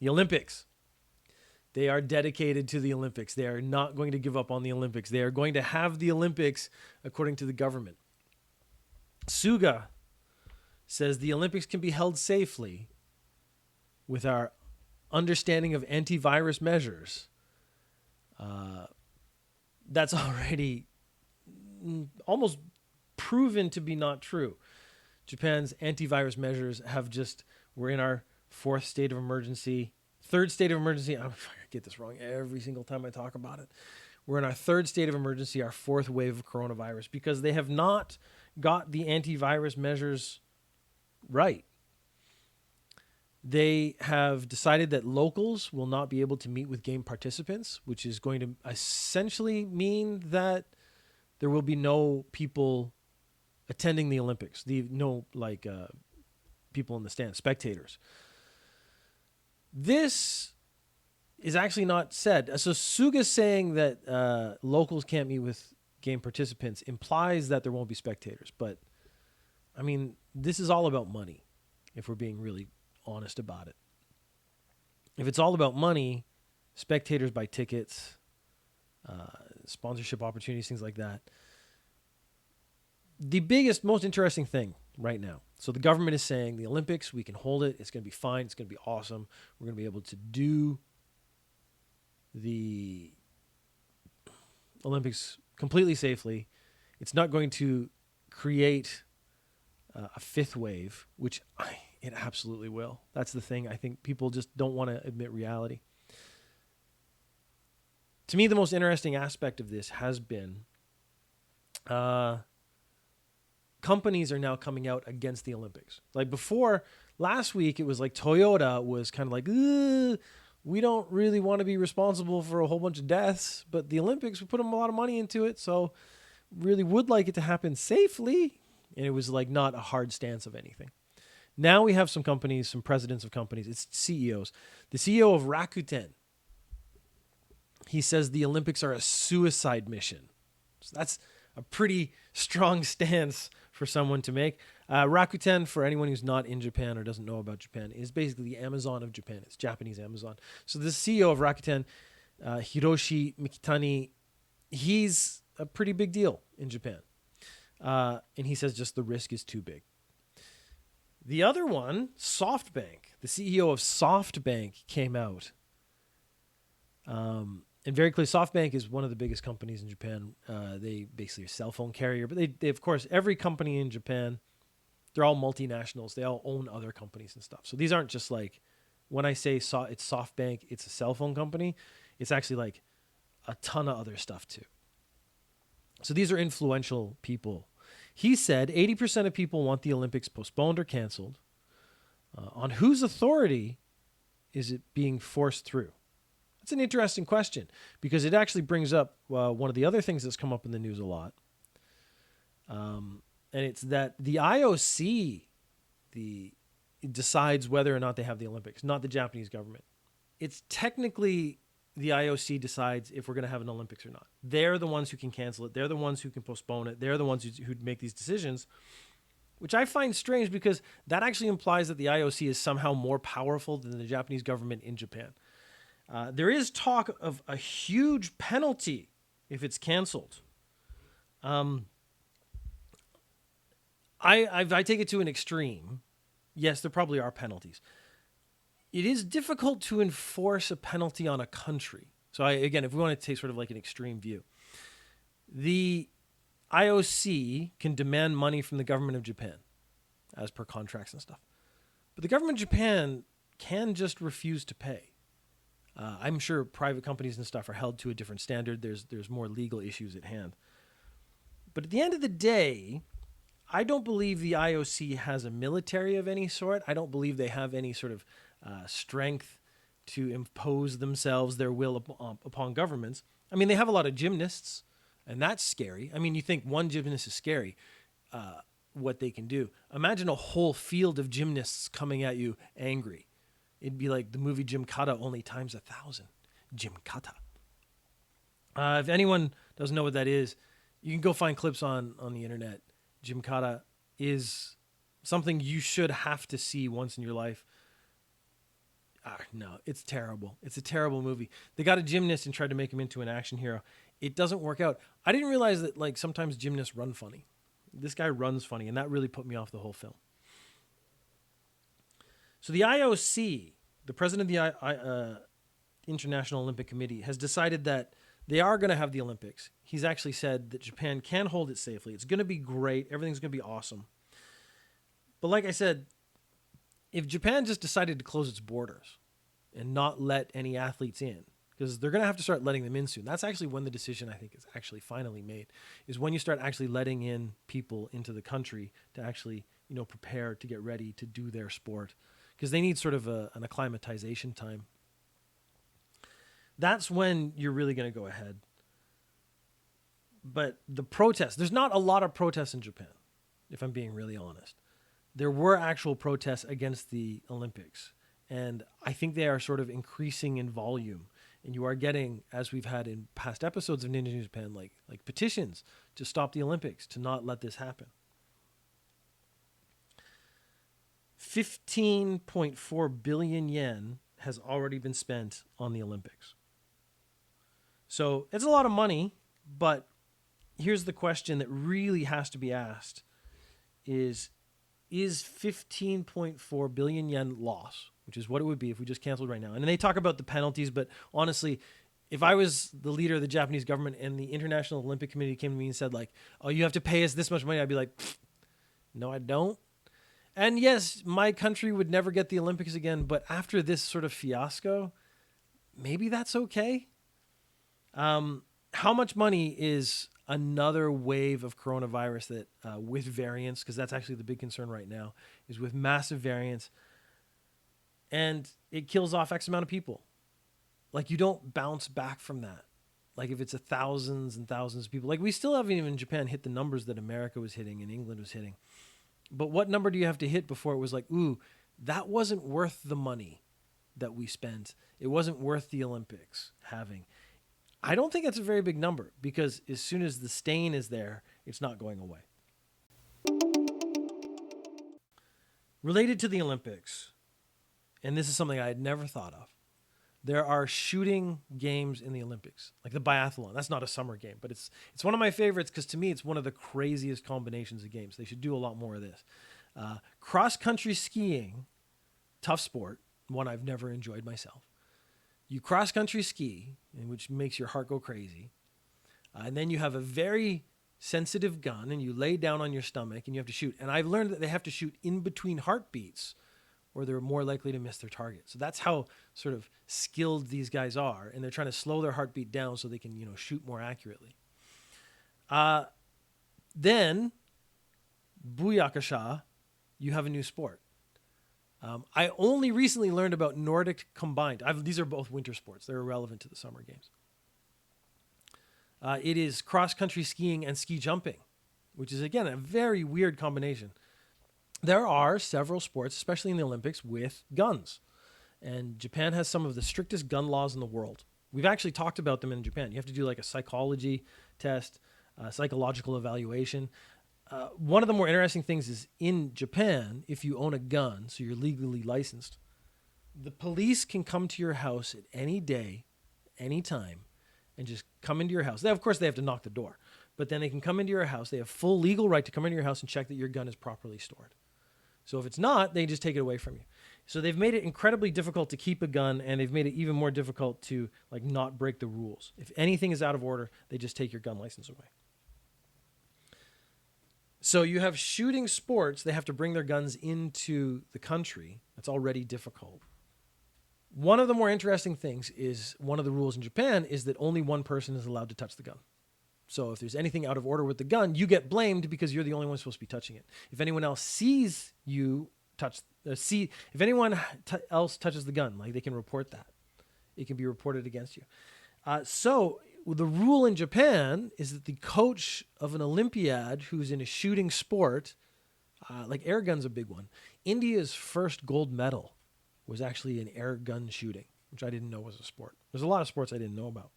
The Olympics. They are dedicated to the Olympics. They are not going to give up on the Olympics. They are going to have the Olympics according to the government. Suga says the Olympics can be held safely with our understanding of antivirus measures. That's already almost proven to be not true. Japan's antivirus measures we're in our third state of emergency. I get this wrong every single time I talk about it. We're in our third state of emergency, our fourth wave of coronavirus, because they have not got the antivirus measures right. They have decided that locals will not be able to meet with game participants, which is going to essentially mean that there will be no people attending the Olympics. People in the stands, spectators. This is actually not said. So Suga saying that locals can't meet with game participants implies that there won't be spectators. But, I mean, this is all about money, if we're being really honest about it. If it's all about money, spectators buy tickets, sponsorship opportunities, things like that. The biggest, most interesting thing right now. So the government is saying the Olympics, we can hold it. It's going to be fine. It's going to be awesome. We're going to be able to do the Olympics completely safely. It's not going to create a fifth wave, which it absolutely will. That's the thing. I think people just don't want to admit reality. To me, the most interesting aspect of this has been companies are now coming out against the Olympics. Like before, last week, it was like Toyota was kind of like, we don't really want to be responsible for a whole bunch of deaths, but the Olympics, we put a lot of money into it, so really would like it to happen safely. And it was like not a hard stance of anything. Now we have some companies, some presidents of companies, it's CEOs. The CEO of Rakuten, he says the Olympics are a suicide mission. So that's a pretty strong stance for someone to make. Rakuten, for anyone who's not in Japan or doesn't know about Japan, is basically the Amazon of Japan. It's Japanese Amazon. So the CEO of Rakuten, Hiroshi Mikitani, he's a pretty big deal in Japan. And he says just the risk is too big. The other one, SoftBank, the CEO of SoftBank came out. And very clearly, SoftBank is one of the biggest companies in Japan. They basically are a cell phone carrier, but they of course, every company in Japan, they're all multinationals. They all own other companies and stuff. So these aren't just like, when I say it's SoftBank, it's a cell phone company. It's actually like a ton of other stuff too. So these are influential people. He said 80% of people want the Olympics postponed or canceled. On whose authority is it being forced through? That's an interesting question because it actually brings up one of the other things that's come up in the news a lot. And it's that the IOC decides whether or not they have the Olympics, not the Japanese government. It's technically the IOC decides if we're going to have an Olympics or not. They're the ones who can cancel it. They're the ones who can postpone it. They're the ones who make these decisions, which I find strange because that actually implies that the IOC is somehow more powerful than the Japanese government in Japan. There is talk of a huge penalty if it's canceled. I take it to an extreme. Yes, there probably are penalties. It is difficult to enforce a penalty on a country. So again, if we want to take sort of like an extreme view, the IOC can demand money from the government of Japan as per contracts and stuff. But the government of Japan can just refuse to pay. I'm sure private companies and stuff are held to a different standard. There's more legal issues at hand. But at the end of the day, I don't believe the IOC has a military of any sort. I don't believe they have any sort of strength to impose themselves, their will upon governments. I mean, they have a lot of gymnasts, and that's scary. I mean, you think one gymnast is scary, what they can do. Imagine a whole field of gymnasts coming at you angry. It'd be like the movie Gymkata only times 1,000. Gymkata. If anyone doesn't know what that is, you can go find clips on the internet. Gymkata is something you should have to see once in your life. No, it's terrible. It's a terrible movie. They got a gymnast and tried to make him into an action hero. It doesn't work out. I didn't realize that like sometimes gymnasts run funny. This guy runs funny, and that really put me off the whole film. So the IOC, the president of the International Olympic Committee, has decided that they are going to have the Olympics. He's actually said that Japan can hold it safely. It's going to be great. Everything's going to be awesome. But like I said, if Japan just decided to close its borders and not let any athletes in, because they're going to have to start letting them in soon. That's actually when the decision, I think, is actually finally made, is when you start actually letting in people into the country to actually, prepare to get ready to do their sport, because they need sort of an acclimatization time. That's when you're really going to go ahead. But the protests, there's not a lot of protests in Japan, if I'm being really honest. There were actual protests against the Olympics, and I think they are sort of increasing in volume. And you are getting, as we've had in past episodes of Ninja News Japan, like petitions to stop the Olympics, to not let this happen. 15.4 billion yen has already been spent on the Olympics. So it's a lot of money, but here's the question that really has to be asked is 15.4 billion yen loss, which is what it would be if we just canceled right now. And they talk about the penalties, but honestly, if I was the leader of the Japanese government and the International Olympic Committee came to me and said like, oh, you have to pay us this much money, I'd be like, no, I don't. And yes, my country would never get the Olympics again, but after this sort of fiasco, maybe that's okay. How much money is another wave of coronavirus that with variants, because that's actually the big concern right now, is with massive variants, and it kills off X amount of people. Like, you don't bounce back from that. Like, if it's thousands and thousands of people, like we still haven't even in Japan hit the numbers that America was hitting and England was hitting. But what number do you have to hit before it was like, ooh, that wasn't worth the money that we spent. It wasn't worth the Olympics having. I don't think that's a very big number, because as soon as the stain is there, it's not going away. Related to the Olympics, and this is something I had never thought of, there are shooting games in the Olympics, like the biathlon. That's not a summer game, but it's one of my favorites because to me it's one of the craziest combinations of games. They should do a lot more of this. Cross-country skiing, tough sport, one I've never enjoyed myself. You cross-country ski, which makes your heart go crazy, and then you have a very sensitive gun, and you lay down on your stomach, and you have to shoot. And I've learned that they have to shoot in between heartbeats, or they're more likely to miss their target. So that's how sort of skilled these guys are, and they're trying to slow their heartbeat down so they can, shoot more accurately. Then, Booyakasha, you have a new sport. I only recently learned about Nordic combined. These are both winter sports. They're irrelevant to the summer games. It is cross-country skiing and ski jumping, which is, again, a very weird combination. There are several sports, especially in the Olympics, with guns. And Japan has some of the strictest gun laws in the world. We've actually talked about them in Japan. You have to do like a psychology test, psychological evaluation. One of the more interesting things is in Japan, if you own a gun, so you're legally licensed, the police can come to your house at any day, any time, and just come into your house. Of course, they have to knock the door, but then they can come into your house. They have full legal right to come into your house and check that your gun is properly stored. So if it's not, they just take it away from you. So they've made it incredibly difficult to keep a gun, and they've made it even more difficult to like not break the rules. If anything is out of order, they just take your gun license away. So you have shooting sports. They have to bring their guns into the country. That's already difficult. One of the more interesting things is one of the rules in Japan is that only one person is allowed to touch the gun. So if there's anything out of order with the gun, you get blamed because you're the only one supposed to be touching it. If anyone else sees you if anyone else touches the gun, like they can report that. It can be reported against you. So the rule in Japan is that the coach of an Olympiad who's in a shooting sport, like air gun's a big one. India's first gold medal was actually in air gun shooting, which I didn't know was a sport. There's a lot of sports I didn't know about.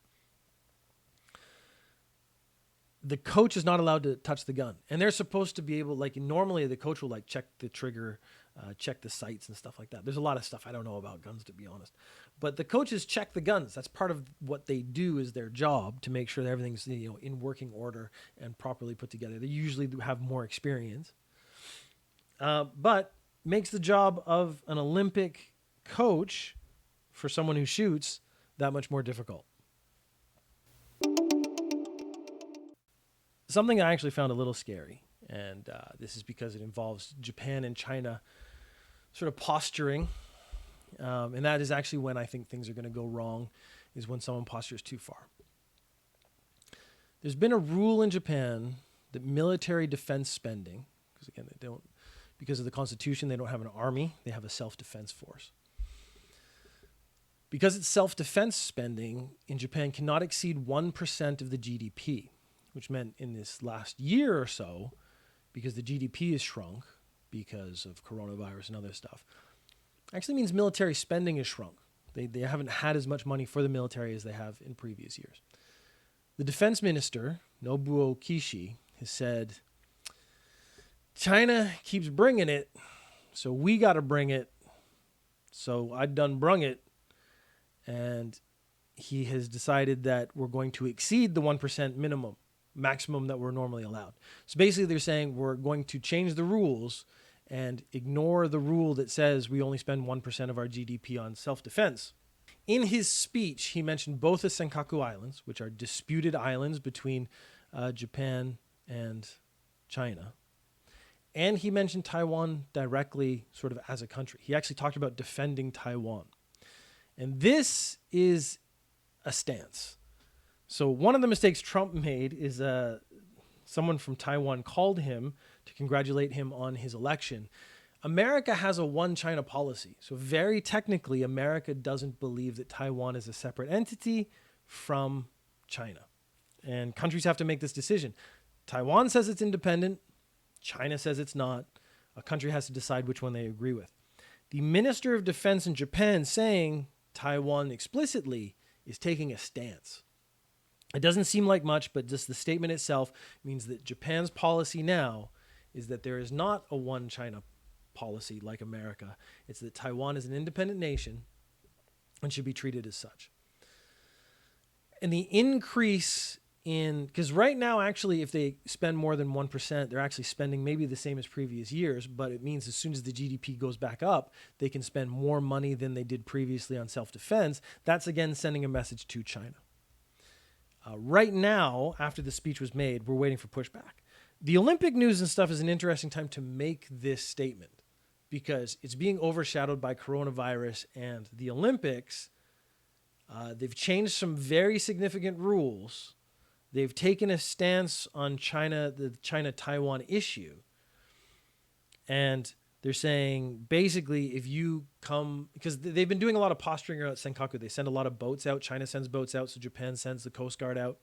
The coach is not allowed to touch the gun, and they're supposed to be able, like normally the coach will like check the trigger, check the sights and stuff like that. There's a lot of stuff I don't know about guns, to be honest. But the coaches check the guns. That's part of what they do, is their job, to make sure that everything's in working order and properly put together. They usually have more experience, but makes the job of an Olympic coach for someone who shoots that much more difficult. Something I actually found a little scary, and this is because it involves Japan and China sort of posturing, and that is actually when I think things are going to go wrong, is when someone postures too far. There's been a rule in Japan that military defense spending, because again, because of the constitution, they don't have an army, they have a self-defense force. Because it's self-defense spending in Japan cannot exceed 1% of the GDP, which meant in this last year or so, because the GDP has shrunk because of coronavirus and other stuff, actually means military spending has shrunk. They haven't had as much money for the military as they have in previous years. The defense minister, Nobuo Kishi, has said, China keeps bringing it, so we got to bring it. So I done brung it. And he has decided that we're going to exceed the 1% maximum that we're normally allowed. So basically they're saying we're going to change the rules and ignore the rule that says we only spend 1% of our GDP on self-defense. In his speech, he mentioned both the Senkaku Islands, which are disputed islands between Japan and China. And he mentioned Taiwan directly, sort of as a country. He actually talked about defending Taiwan. And this is a stance. So one of the mistakes Trump made is someone from Taiwan called him to congratulate him on his election. America has a one China policy. So very technically, America doesn't believe that Taiwan is a separate entity from China. And countries have to make this decision. Taiwan says it's independent. China says it's not. A country has to decide which one they agree with. The Minister of Defense in Japan saying Taiwan explicitly is taking a stance. It doesn't seem like much, but just the statement itself means that Japan's policy now is that there is not a one China policy like America. It's that Taiwan is an independent nation and should be treated as such. And the increase because right now, actually, if they spend more than 1%, they're actually spending maybe the same as previous years, but it means as soon as the GDP goes back up, they can spend more money than they did previously on self-defense. That's, again, sending a message to China. Right now, after the speech was made, we're waiting for pushback. The Olympic news and stuff is an interesting time to make this statement because it's being overshadowed by coronavirus and the Olympics. They've changed some very significant rules. They've taken a stance on China, the China-Taiwan issue. And they're saying, basically, if you come... Because they've been doing a lot of posturing around Senkaku. They send a lot of boats out. China sends boats out, so Japan sends the Coast Guard out.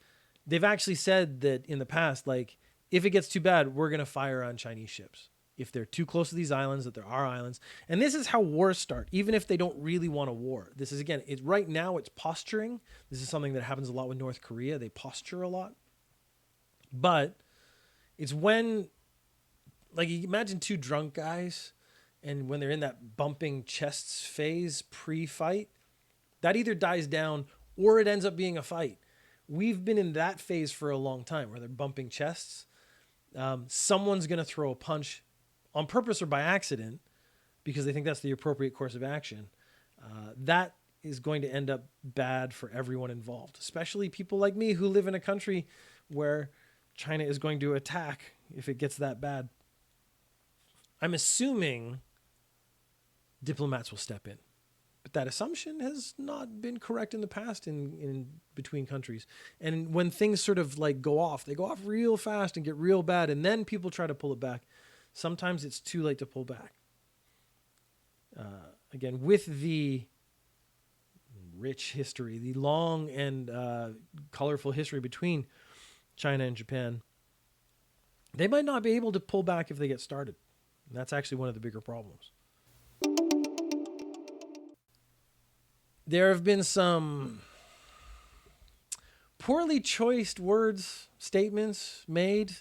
They've actually said that in the past, like, if it gets too bad, we're going to fire on Chinese ships. If they're too close to these islands, that there are islands. And this is how wars start, even if they don't really want a war. This is, again, right now it's posturing. This is something that happens a lot with North Korea. They posture a lot. But it's when, like, you imagine two drunk guys, and when they're in that bumping chests phase pre-fight, that either dies down or it ends up being a fight. We've been in that phase for a long time where they're bumping chests. Someone's going to throw a punch on purpose or by accident because they think that's the appropriate course of action. That is going to end up bad for everyone involved, especially people like me who live in a country where China is going to attack if it gets that bad. I'm assuming diplomats will step in. But that assumption has not been correct in the past in between countries. And when things sort of like go off, they go off real fast and get real bad, and then people try to pull it back. Sometimes it's too late to pull back. Again, with the rich history, the long and colorful history between China and Japan, they might not be able to pull back if they get started. And that's actually one of the bigger problems. There have been some poorly choiced words, statements made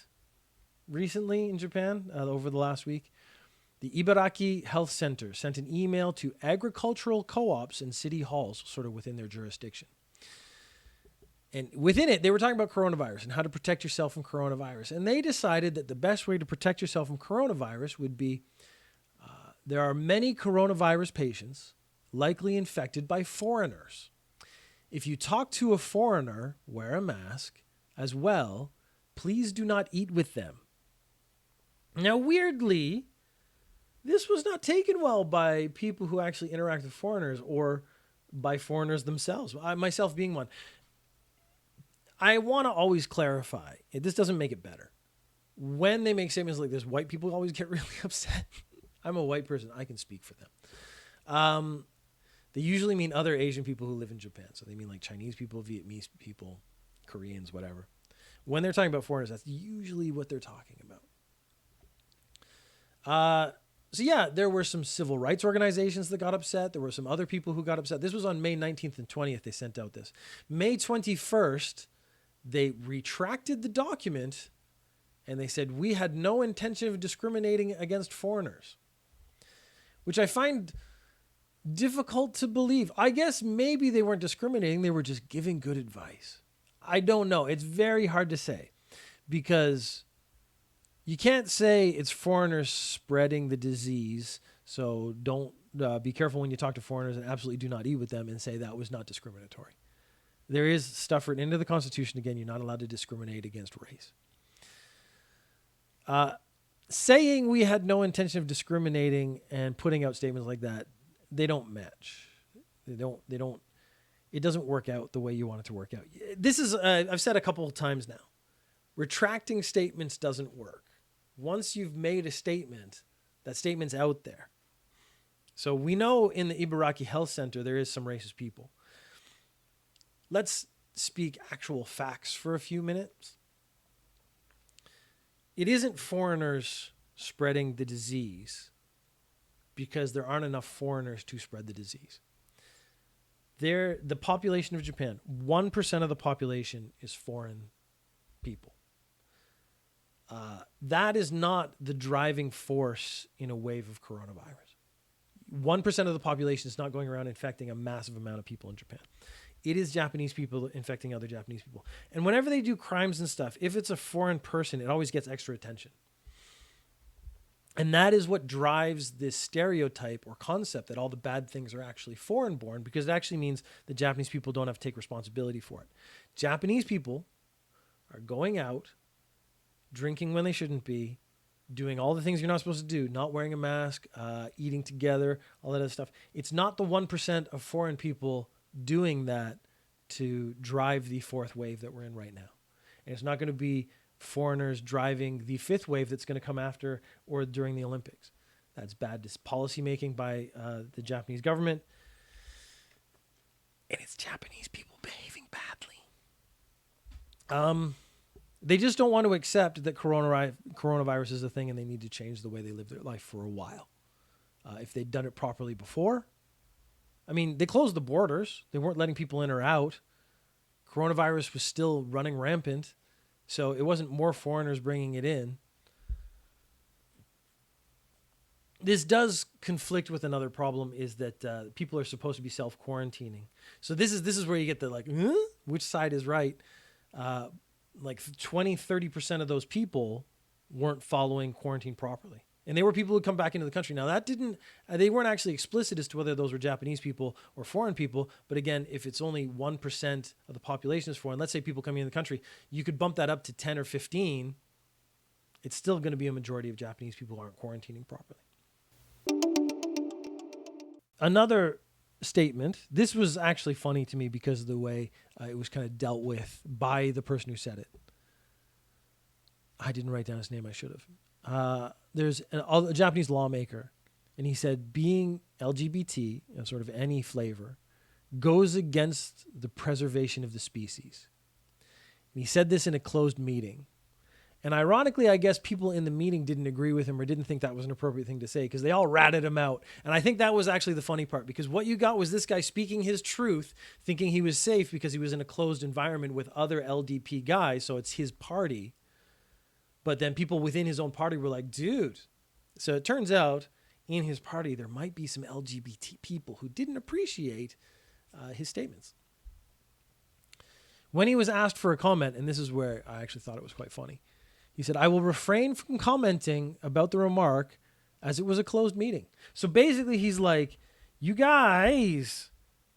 recently in Japan over the last week. The Ibaraki Health Center sent an email to agricultural co-ops and city halls, sort of within their jurisdiction. And within it, they were talking about coronavirus and how to protect yourself from coronavirus. And they decided that the best way to protect yourself from coronavirus would be there are many coronavirus patients likely infected by foreigners. If you talk to a foreigner, wear a mask. As well, please do not eat with them. Now, weirdly, this was not taken well by people who actually interact with foreigners or by foreigners themselves, myself being one. I want to always clarify, this doesn't make it better. When they make statements like this, white people always get really upset. I'm a white person. I can speak for them. They usually mean other Asian people who live in Japan. So they mean like Chinese people, Vietnamese people, Koreans, whatever. When they're talking about foreigners, that's usually what they're talking about. So yeah, there were some civil rights organizations that got upset. There were some other people who got upset. This was on May 19th and 20th. They sent out this. May 21st, they retracted the document and they said, we had no intention of discriminating against foreigners, which I find difficult to believe. I guess maybe they weren't discriminating. They were just giving good advice. I don't know. It's very hard to say because you can't say it's foreigners spreading the disease. So don't be careful when you talk to foreigners and absolutely do not eat with them and say that was not discriminatory. There is stuff written into the Constitution. Again, you're not allowed to discriminate against race. Saying we had no intention of discriminating and putting out statements like that, they don't match. They don't, it doesn't work out the way you want it to work out. This is, I've said a couple of times now, retracting statements doesn't work. Once you've made a statement, that statement's out there. So we know in the Ibaraki Health Center, there is some racist people. Let's speak actual facts for a few minutes. It isn't foreigners spreading the disease because there aren't enough foreigners to spread the disease. The population of Japan, 1% of the population is foreign people. That is not the driving force in a wave of coronavirus. 1% of the population is not going around infecting a massive amount of people in Japan. It is Japanese people infecting other Japanese people. And whenever they do crimes and stuff, if it's a foreign person, it always gets extra attention. And that is what drives this stereotype or concept that all the bad things are actually foreign born, because it actually means the Japanese people don't have to take responsibility for it. Japanese people are going out, drinking when they shouldn't be, doing all the things you're not supposed to do, not wearing a mask, eating together, all that other stuff. It's not the 1% of foreign people doing that to drive the fourth wave that we're in right now. And it's not going to be foreigners driving the fifth wave that's going to come after or during the Olympics. That's bad policy making by the Japanese government. And it's Japanese people behaving badly. They just don't want to accept that coronavirus is a thing and they need to change the way they live their life for a while. If they'd done it properly before, I mean, they closed the borders. They weren't letting people in or out. Coronavirus was still running rampant. So it wasn't more foreigners bringing it in. This does conflict with another problem is that people are supposed to be self-quarantining. So this is where you get the which side is right? Like 20, 30% of those people weren't following quarantine properly. And they were people who come back into the country. Now they weren't actually explicit as to whether those were Japanese people or foreign people. But again, if it's only 1% of the population is foreign, let's say people coming in the country, you could bump that up to 10 or 15. It's still going to be a majority of Japanese people who aren't quarantining properly. Another statement, this was actually funny to me because of the way it was kind of dealt with by the person who said it. I didn't write down his name. I should have. There's a Japanese lawmaker, and he said being LGBT, sort of any flavor, goes against the preservation of the species. And he said this in a closed meeting. And ironically, I guess people in the meeting didn't agree with him or didn't think that was an appropriate thing to say because they all ratted him out. And I think that was actually the funny part because what you got was this guy speaking his truth, thinking he was safe because he was in a closed environment with other LDP guys, so it's his party. But then people within his own party were like, dude. So it turns out in his party, there might be some LGBT people who didn't appreciate his statements. When he was asked for a comment, and this is where I actually thought it was quite funny, he said, "I will refrain from commenting about the remark as it was a closed meeting." So basically he's like, you guys,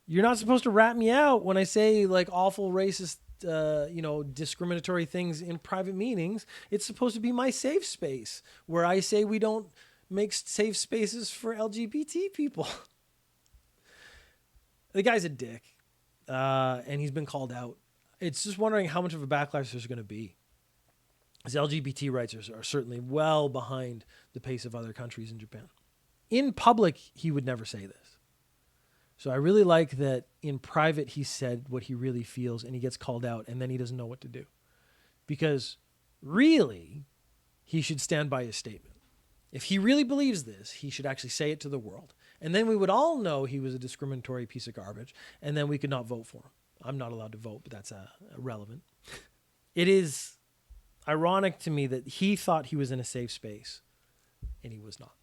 you're not supposed to rat me out when I say like awful racist, discriminatory things in private meetings. It's supposed to be my safe space where I say we don't make safe spaces for LGBT people. The guy's a dick, and he's been called out. It's just wondering how much of a backlash there's going to be. His LGBT rights are certainly well behind the pace of other countries in Japan. In public, he would never say this. So I really like that in private he said what he really feels and he gets called out and then he doesn't know what to do. Because really, he should stand by his statement. If he really believes this, he should actually say it to the world. And then we would all know he was a discriminatory piece of garbage and then we could not vote for him. I'm not allowed to vote, but that's irrelevant. It is ironic to me that he thought he was in a safe space and he was not.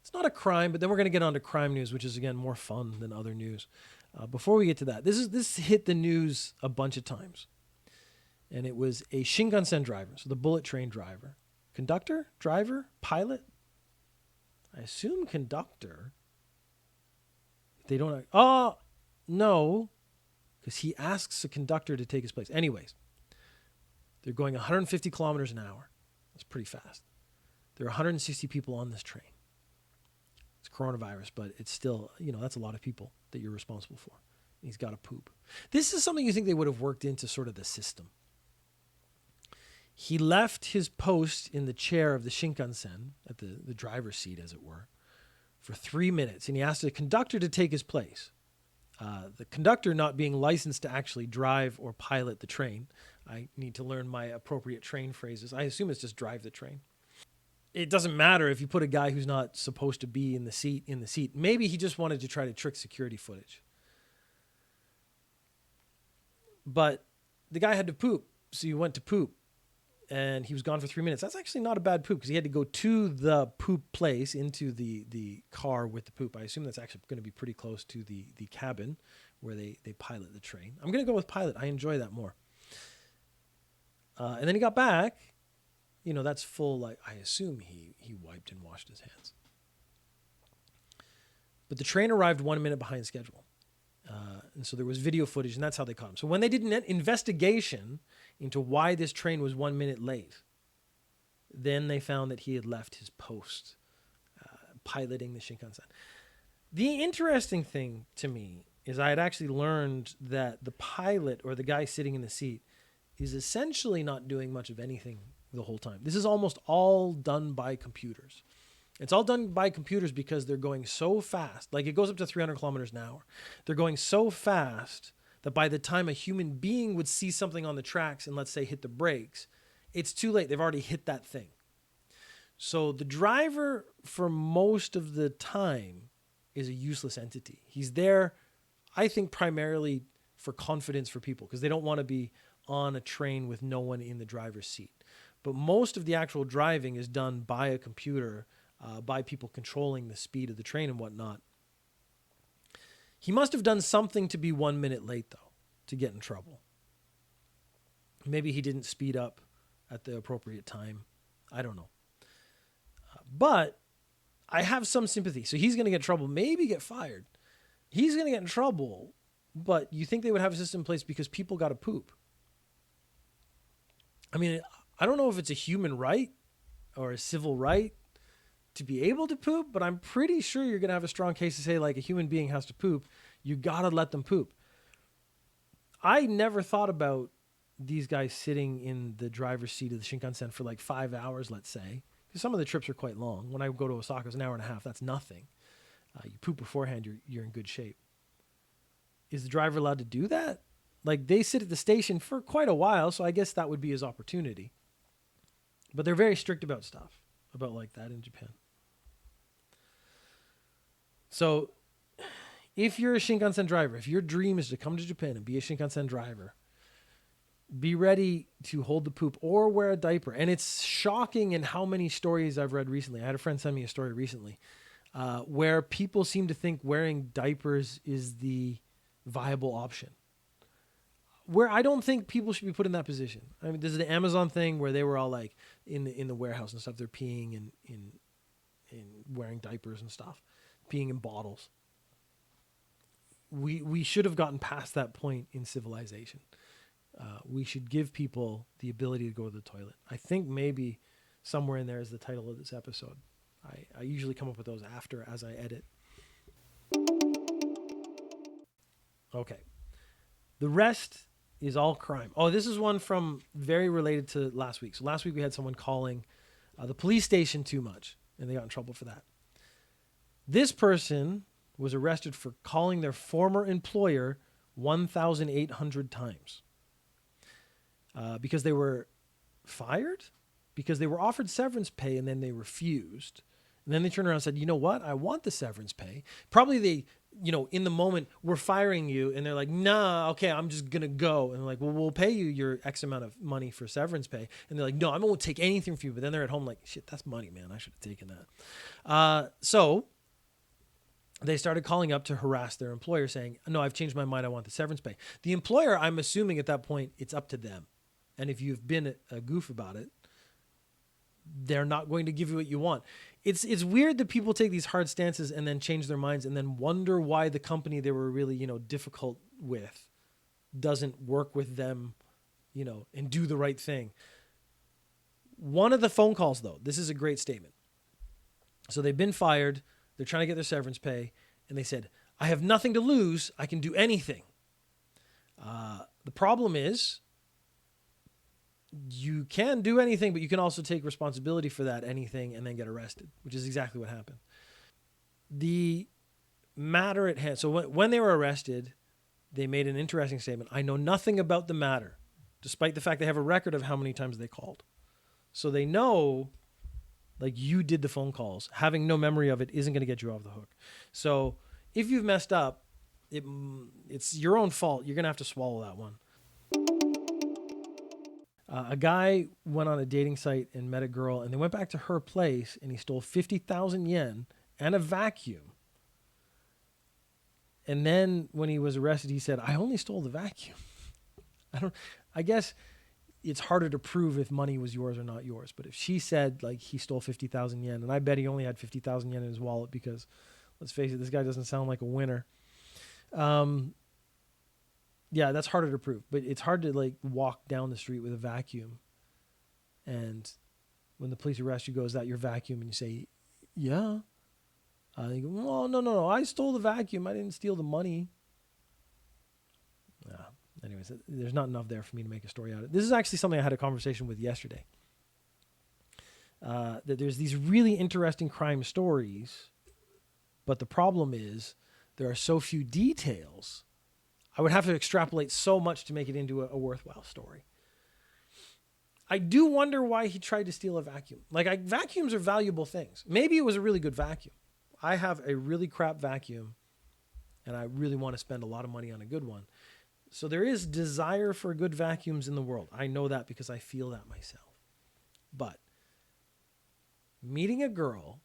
It's not a crime, but then we're going to get on to crime news, which is, again, more fun than other news. Before we get to that, this hit the news a bunch of times. And it was a Shinkansen driver, so the bullet train driver. Conductor? Driver? Pilot? I assume conductor. They don't... Oh, no. Because he asks the conductor to take his place. Anyways, they're going 150 kilometers an hour. That's pretty fast. There are 160 people on this train. It's coronavirus, but it's still, that's a lot of people that you're responsible for. He's got to poop. This is something you think they would have worked into sort of the system. He left his post in the chair of the Shinkansen, at the driver's seat, as it were, for 3 minutes, and he asked the conductor to take his place. The conductor not being licensed to actually drive or pilot the train. I need to learn my appropriate train phrases. I assume it's just drive the train. It doesn't matter if you put a guy who's not supposed to be in the seat. Maybe he just wanted to try to trick security footage. But the guy had to poop, so he went to poop. And he was gone for 3 minutes. That's actually not a bad poop because he had to go to the poop place into the car with the poop. I assume that's actually going to be pretty close to the cabin where they pilot the train. I'm going to go with pilot. I enjoy that more. And then he got back. That's full, I assume he wiped and washed his hands. But the train arrived 1 minute behind schedule. And so there was video footage, and that's how they caught him. So when they did an investigation into why this train was 1 minute late, then they found that he had left his post piloting the Shinkansen. The interesting thing to me is I had actually learned that the pilot or the guy sitting in the seat is essentially not doing much of anything the whole time. This is almost all done by computers. It's all done by computers because they're going so fast. Like it goes up to 300 kilometers an hour. They're going so fast that by the time a human being would see something on the tracks and let's say hit the brakes, it's too late. They've already hit that thing. So the driver for most of the time is a useless entity. He's there, I think, primarily for confidence for people because they don't want to be on a train with no one in the driver's seat. But most of the actual driving is done by a computer, by people controlling the speed of the train and whatnot. He must have done something to be 1 minute late, though, to get in trouble. Maybe he didn't speed up at the appropriate time. I don't know. But I have some sympathy. So he's going to get in trouble, maybe get fired. He's going to get in trouble, but you think they would have a system in place because people got to poop. I mean, I don't know if it's a human right or a civil right to be able to poop, but I'm pretty sure you're going to have a strong case to say like a human being has to poop. You got to let them poop. I never thought about these guys sitting in the driver's seat of the Shinkansen for like 5 hours, let's say, because some of the trips are quite long. When I go to Osaka, it's an hour and a half. That's nothing. You poop beforehand, you're in good shape. Is the driver allowed to do that? Like they sit at the station for quite a while, so I guess that would be his opportunity. But they're very strict about stuff, about like that in Japan. So if you're a Shinkansen driver, if your dream is to come to Japan and be a Shinkansen driver, Be ready to hold the poop or wear a diaper. And it's shocking in how many stories I've read recently. I had a friend send me a story recently where people seem to think wearing diapers is the viable option. Where I don't think people should be put in that position. I mean, this is the Amazon thing where they were all like in the warehouse and stuff. They're peeing and in wearing diapers and stuff, peeing in bottles. We should have gotten past that point in civilization. We should give people the ability to go to the toilet. I think maybe somewhere in there is the title of this episode. I usually come up with those after as I edit. Okay. The rest is all crime. Oh, this is one from very related to last week. So last week we had someone calling the police station too much, and they got in trouble for that. This person was arrested for calling their former employer 1,800 times because they were fired, because they were offered severance pay and then they refused. And then they turned around and said, you know what? I want the severance pay. Probably they, in the moment, we're firing you. And they're like, nah, okay, I'm just going to go. And they're like, well, we'll pay you your X amount of money for severance pay. And they're like, no, I won't take anything from you. But then they're at home like, shit, that's money, man. I should have taken that. So they started calling up to harass their employer saying, no, I've changed my mind. I want the severance pay. The employer, I'm assuming at that point, it's up to them. And if you've been a goof about it, they're not going to give you what you want. It's weird that people take these hard stances and then change their minds and then wonder why the company they were really, difficult with doesn't work with them, and do the right thing. One of the phone calls, though, this is a great statement. So they've been fired. They're trying to get their severance pay. And they said, I have nothing to lose. I can do anything. The problem is, you can do anything, but you can also take responsibility for that anything and then get arrested, which is exactly what happened. The matter at hand. So when they were arrested, they made an interesting statement. I know nothing about the matter, despite the fact they have a record of how many times they called. So they know, like, you did the phone calls. Having no memory of it isn't going to get you off the hook. So if you've messed up, it's your own fault. You're going to have to swallow that one. A guy went on a dating site and met a girl, and they went back to her place, and he stole 50,000 yen and a vacuum. And then when he was arrested, he said, I only stole the vacuum. I guess it's harder to prove if money was yours or not yours. But if she said, like, he stole 50,000 yen, and I bet he only had 50,000 yen in his wallet because, let's face it, this guy doesn't sound like a winner. Yeah, that's harder to prove, but it's hard to, like, walk down the street with a vacuum. And when the police arrest you, go, is that your vacuum? And you say, yeah. They go, well, no, I stole the vacuum. I didn't steal the money. Anyways, there's not enough there for me to make a story out of it. This is actually something I had a conversation with yesterday. That there's these really interesting crime stories, but the problem is there are so few details. I would have to extrapolate so much to make it into a worthwhile story. I do wonder why he tried to steal a vacuum. Like, vacuums are valuable things. Maybe it was a really good vacuum. I have a really crap vacuum, and I really want to spend a lot of money on a good one. So there is desire for good vacuums in the world. I know that because I feel that myself. But meeting a girl,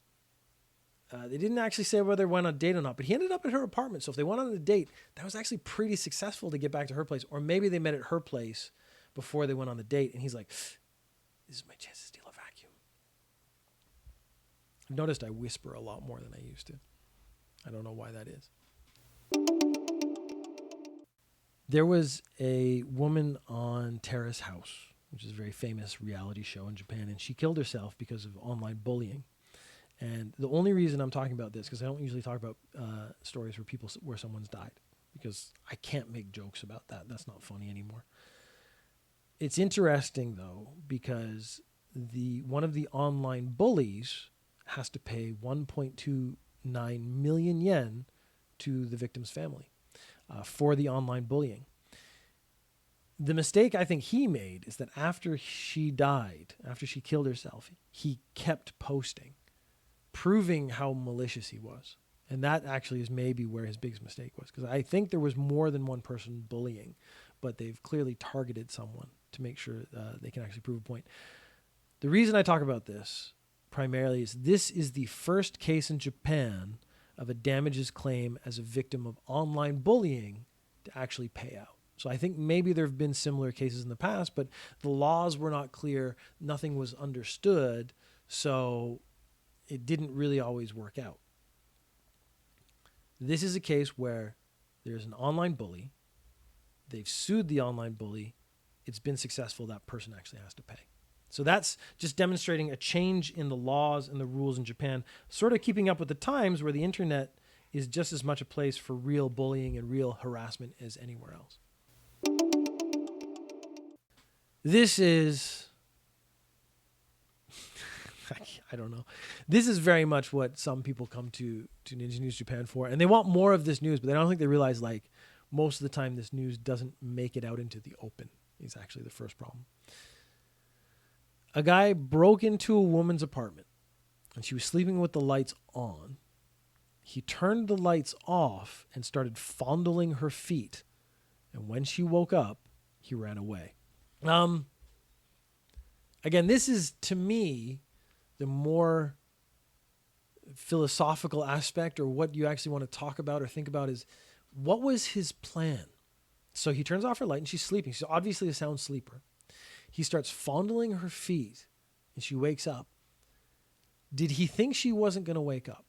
they didn't actually say whether they went on a date or not, but he ended up at her apartment. So if they went on a date, that was actually pretty successful to get back to her place. Or maybe they met at her place before they went on the date. And he's like, this is my chance to steal a vacuum. I've noticed I whisper a lot more than I used to. I don't know why that is. There was a woman on Terrace House, which is a very famous reality show in Japan, and she killed herself because of online bullying. And the only reason I'm talking about this, because I don't usually talk about stories where someone's died, because I can't make jokes about that. That's not funny anymore. It's interesting, though, because one of the online bullies has to pay 1.29 million yen to the victim's family for the online bullying. The mistake I think he made is that after she died, after she killed herself, he kept posting, proving how malicious he was. And that actually is maybe where his biggest mistake was, because I think there was more than one person bullying. but they've clearly targeted someone to make sure they can actually prove a point. The reason I talk about this primarily is this is the first case in Japan of a damages claim as a victim of online bullying to actually pay out. So I think maybe there have been similar cases in the past, but the laws were not clear. Nothing was understood. So it didn't really always work out. This is a case where there's an online bully. They've sued the online bully. It's been successful. That person actually has to pay. So that's just demonstrating a change in the laws and the rules in Japan, sort of keeping up with the times where the internet is just as much a place for real bullying and real harassment as anywhere else. This is, I don't know. This is very much what some people come to Ninja News Japan for. And they want more of this news, but I don't think they realize, like, most of the time this news doesn't make it out into the open is actually the first problem. A guy broke into a woman's apartment and she was sleeping with the lights on. He turned the lights off and started fondling her feet. And when she woke up, he ran away. Again, this is, to me, the more philosophical aspect, or what you actually want to talk about or think about, is what was his plan? So he turns off her light and she's sleeping. She's obviously a sound sleeper. He starts fondling her feet and she wakes up. Did he think she wasn't going to wake up?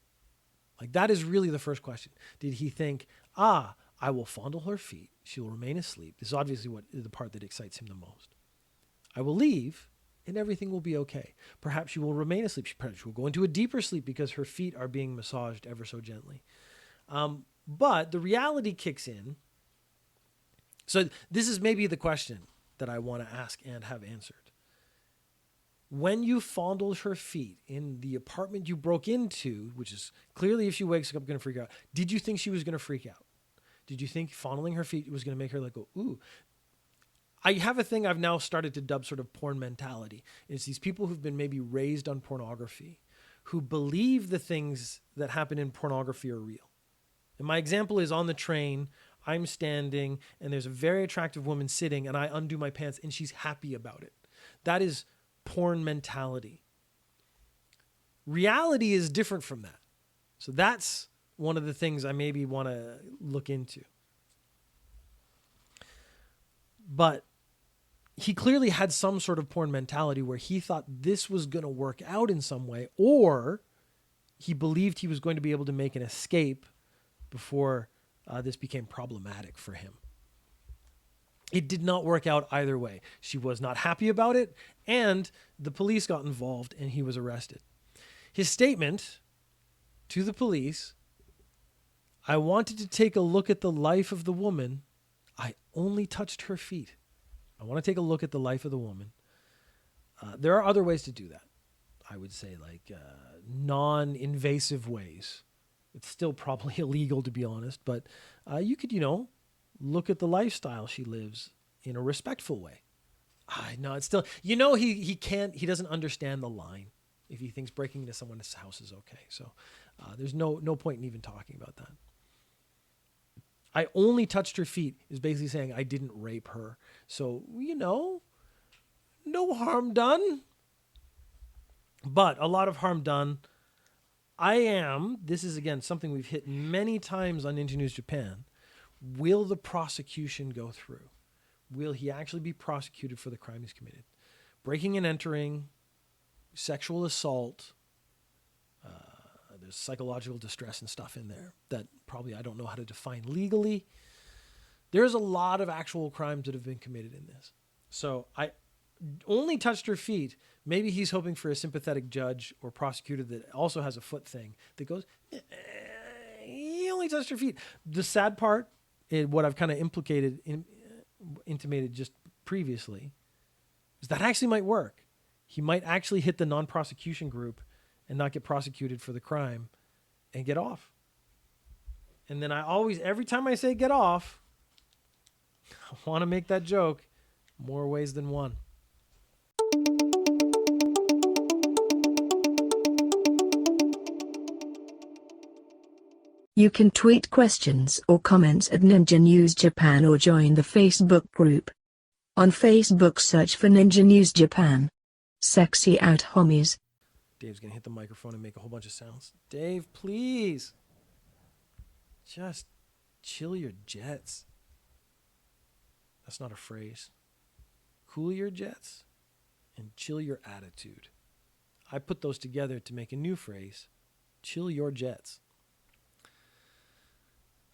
Like, that is really the first question. Did he think, I will fondle her feet. She will remain asleep. This is obviously what the part that excites him the most. I will leave and everything will be okay. Perhaps she will remain asleep. Perhaps she will go into a deeper sleep because her feet are being massaged ever so gently. But the reality kicks in. So this is maybe the question that I want to ask and have answered. When you fondled her feet in the apartment you broke into, which is clearly, if she wakes up, going to freak out, did you think she was going to freak out? Did you think fondling her feet was going to make her like go, ooh? I have a thing I've now started to dub sort of porn mentality. It's these people who've been maybe raised on pornography, who believe the things that happen in pornography are real. And my example is on the train, I'm standing and there's a very attractive woman sitting and I undo my pants and she's happy about it. That is porn mentality. Reality is different from that. So that's one of the things I maybe want to look into. But he clearly had some sort of porn mentality where he thought this was going to work out in some way, or he believed he was going to be able to make an escape before this became problematic for him. It did not work out either way. She was not happy about it, and the police got involved and he was arrested. His statement to the police, I wanted to take a look at the life of the woman. I only touched her feet. I want to take a look at the life of the woman. There are other ways to do that. I would say, like, non-invasive ways. It's still probably illegal, to be honest, but you could, look at the lifestyle she lives in a respectful way. No, it's still, he doesn't understand the line if he thinks breaking into someone's house is okay. So there's no point in even talking about that. I only touched her feet is basically saying I didn't rape her. So, no harm done. But a lot of harm done. This is again something we've hit many times on Ninja News Japan. Will the prosecution go through? Will he actually be prosecuted for the crime he's committed? Breaking and entering, sexual assault, there's psychological distress and stuff in there that probably I don't know how to define legally. There's a lot of actual crimes that have been committed in this. So I only touched her feet. Maybe he's hoping for a sympathetic judge or prosecutor that also has a foot thing that goes, he only touched her feet. The sad part, what I've kind of intimated just previously, is that actually might work. He might actually hit the non-prosecution group and not get prosecuted for the crime and get off. And then every time I say get off, I want to make that joke more ways than one. You can tweet questions or comments at Ninja News Japan or join the Facebook group. On Facebook, search for Ninja News Japan. Sexy out, homies. Dave's going to hit the microphone and make a whole bunch of sounds. Dave, please. Just chill your jets. That's not a phrase. Cool your jets and chill your attitude. I put those together to make a new phrase. Chill your jets.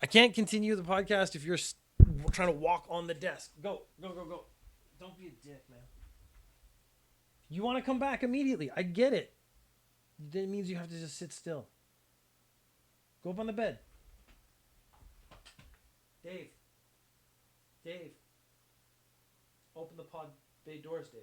I can't continue the podcast if you're trying to walk on the desk. Go. Don't be a dick, man. You want to come back immediately. I get it. That means you have to just sit still. Go up on the bed. Dave. Open the pod bay doors, Dave.